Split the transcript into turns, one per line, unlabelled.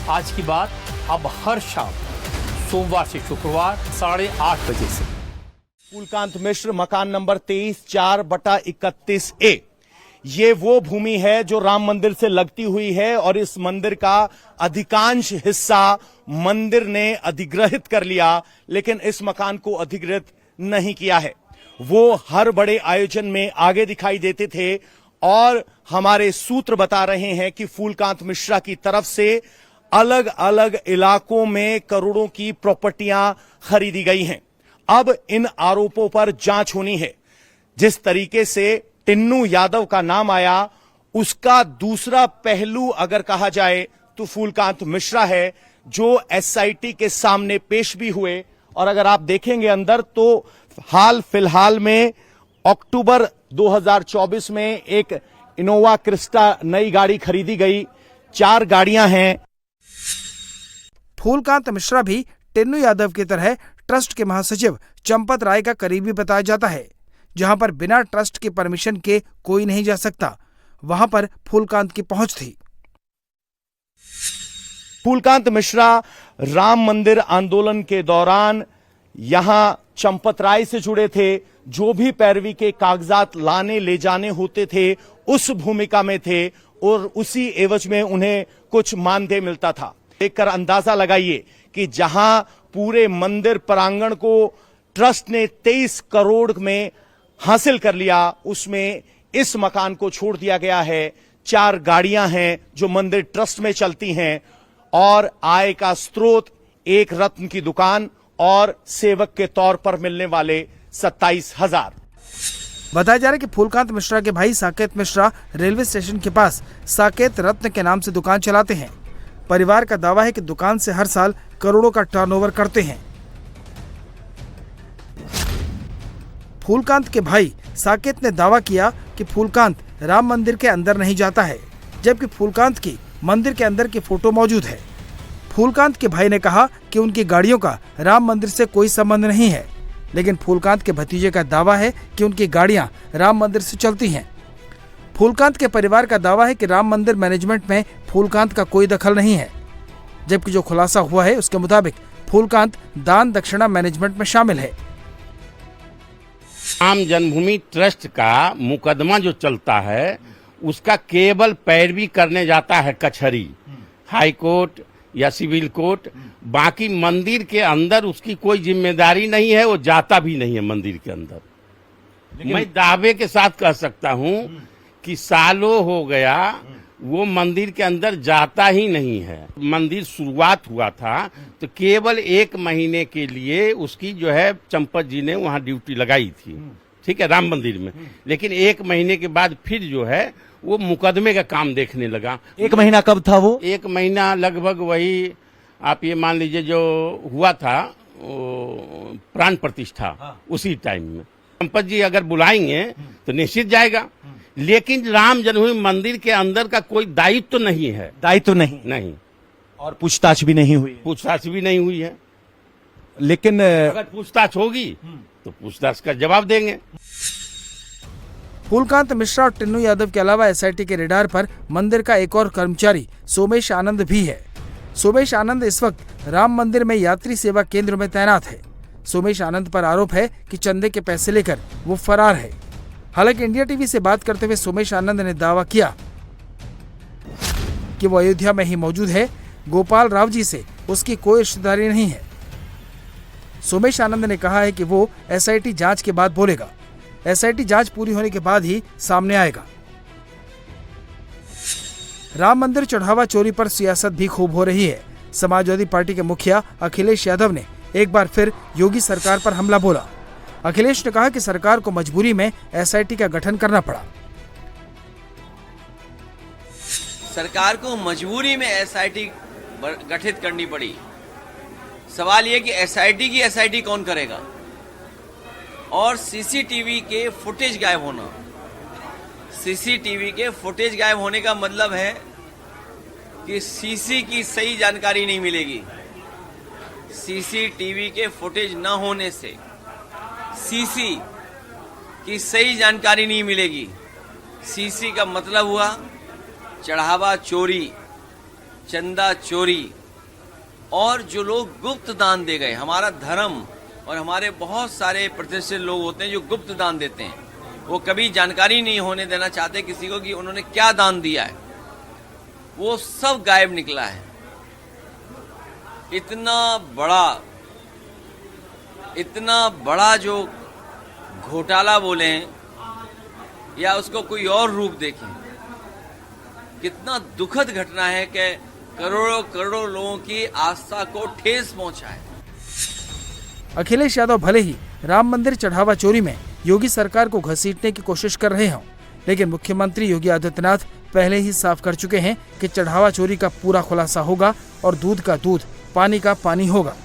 आज की बात अब हर शाम सोमवार से शुक्रवार 8:30 बजे से।
फूलकांत मिश्र, मकान नंबर 23/4/31A। ये वो भूमि है जो राम मंदिर से लगती हुई है और इस मंदिर का अधिकांश हिस्सा मंदिर ने अधिग्रहित कर लिया, लेकिन इस मकान को अधिग्रहित नहीं किया है। वो हर बड़े आयोजन में आगे दिखाई देते थे और हमारे सूत्र बता रहे हैं कि फूलकांत मिश्रा की तरफ से अलग अलग इलाकों में करोड़ों की प्रॉपर्टियां खरीदी गई हैं। अब इन आरोपों पर जांच होनी है। जिस तरीके से टिन्नू यादव का नाम आया, उसका दूसरा पहलू अगर कहा जाए तो फूलकांत मिश्रा है, जो एसआईटी के सामने पेश भी हुए। और अगर आप देखेंगे अंदर तो हाल फिलहाल में अक्टूबर 2024 में एक इनोवा क्रिस्टा नई गाड़ी खरीदी गई। 4 गाड़ियां हैं।
फूलकांत मिश्रा भी टिन्नू यादव की तरह ट्रस्ट के महासचिव चंपत राय का करीबी बताया जाता है। जहां पर बिना ट्रस्ट की परमिशन के कोई नहीं जा सकता, वहां पर फूलकांत की पहुंच थी।
फूलकांत मिश्रा राम मंदिर आंदोलन के दौरान यहां चंपत राय से जुड़े थे। जो भी पैरवी के कागजात लाने ले जाने होते थे उस भूमिका में थे और उसी एवज में उन्हें कुछ मानदेय मिलता था। देखकर अंदाजा लगाइए कि जहां पूरे मंदिर प्रांगण को ट्रस्ट ने 23 करोड़ में हासिल कर लिया, उसमें इस मकान को छोड़ दिया गया है। 4 गाड़ियां हैं जो मंदिर ट्रस्ट में चलती हैं और आय का स्रोत एक रत्न की दुकान और सेवक के तौर पर मिलने वाले 27,000।
बताया जा रहा है कि फूलकांत मिश्रा के भाई साकेत मिश्रा रेलवे स्टेशन के पास साकेत रत्न के नाम से दुकान चलाते हैं। परिवार का दावा है कि दुकान से हर साल करोड़ों का टर्नओवर करते हैं। फूलकांत के भाई साकेत ने दावा किया कि फूलकांत राम मंदिर के अंदर नहीं जाता है, जबकि फूलकांत की मंदिर के अंदर की फोटो मौजूद है। फूलकांत के भाई ने कहा कि उनकी गाड़ियों का राम मंदिर से कोई संबंध नहीं है, लेकिन फूलकांत के भतीजे का दावा है कि उनकी गाड़ियां राम मंदिर से चलती हैं। फूलकांत के परिवार का दावा है कि राम मंदिर मैनेजमेंट में फूलकांत का कोई दखल नहीं है, जबकि जो खुलासा हुआ है उसके मुताबिक फूलकांत दान दक्षिणा मैनेजमेंट में शामिल है।
राम जन्मभूमि ट्रस्ट का मुकदमा जो चलता है उसका केवल पैरवी करने जाता है कचहरी, हाई कोर्ट या सिविल कोर्ट। बाकी मंदिर के अंदर उसकी कोई जिम्मेदारी नहीं है, वो जाता भी नहीं है मंदिर के अंदर। मैं दावे के साथ कह सकता हूं कि सालों हो गया वो मंदिर के अंदर जाता ही नहीं है। मंदिर शुरुआत हुआ था तो केवल 1 महीने के लिए उसकी जो है चंपत जी ने वहां ड्यूटी लगाई थी, ठीक है, राम मंदिर में। लेकिन 1 महीने के बाद फिर जो है वो मुकदमे का काम देखने लगा।
1 महीना कब था वो?
1 महीना लगभग वही आप ये मान लीजिए जो हुआ था प्राण प्रतिष्ठा, उसी टाइम में चंपत जी अगर बुलाएंगे तो निश्चित जाएगा। लेकिन राम जन्मभूमि मंदिर के अंदर का कोई दायित्व तो नहीं है।
दायित्व नहीं और पूछताछ भी नहीं हुई।
पूछताछ भी नहीं हुई है,
लेकिन
अगर पूछताछ होगी तो पूछताछ का जवाब देंगे।
फूलकांत मिश्रा और टिन्नू यादव के अलावा एसआईटी के रेडार पर मंदिर का एक और कर्मचारी सोमेश आनंद भी है। सोमेश आनंद इस वक्त राम मंदिर में यात्री सेवा केंद्र में तैनात है। सोमेश आनंद पर आरोप है कि चंदे के पैसे लेकर वो फरार है। हालांकि इंडिया टीवी से बात करते हुए सोमेश आनंद ने दावा किया कि वो अयोध्या में ही मौजूद है। गोपाल राव जी से उसकी कोई रिश्तेदारी नहीं है। सोमेश आनंद ने कहा है कि वो एसआईटी जांच के बाद बोलेगा। एसआईटी जांच पूरी होने के बाद ही सामने आएगा। राम मंदिर चढ़ावा चोरी पर सियासत भी खूब हो रही है। समाजवादी पार्टी के मुखिया अखिलेश यादव ने एक बार फिर योगी सरकार पर हमला बोला। अखिलेश ने कहा कि सरकार को मजबूरी में एसआईटी का गठन करना पड़ा।
सरकार को मजबूरी में एसआईटी गठित करनी पड़ी। सवाल यह कि एसआईटी की एसआईटी कौन करेगा? और सीसीटीवी के फुटेज गायब होना। सीसीटीवी के फुटेज गायब होने का मतलब है कि सीसी की सही जानकारी नहीं मिलेगी। सीसीटीवी के फुटेज न होने से सीसी की सही जानकारी नहीं मिलेगी। सीसी का मतलब हुआ चढ़ावा चोरी, चंदा चोरी और जो लोग गुप्त दान दे गए, हमारा धर्म और हमारे बहुत सारे प्रतिष्ठित लोग होते हैं जो गुप्त दान देते हैं, वो कभी जानकारी नहीं होने देना चाहते किसी को कि उन्होंने क्या दान दिया है, वो सब गायब निकला है। इतना बड़ा जो घोटाला बोले या उसको कोई और रूप देखें, कितना दुखद घटना है कि करोड़ों करोड़ों लोगों की आस्था को ठेस पहुंचा है।
अखिलेश यादव भले ही राम मंदिर चढ़ावा चोरी में योगी सरकार को घसीटने की कोशिश कर रहे हों, लेकिन मुख्यमंत्री योगी आदित्यनाथ पहले ही साफ कर चुके हैं कि चढ़ावा चोरी का पूरा खुलासा होगा और दूध का दूध, पानी का पानी होगा।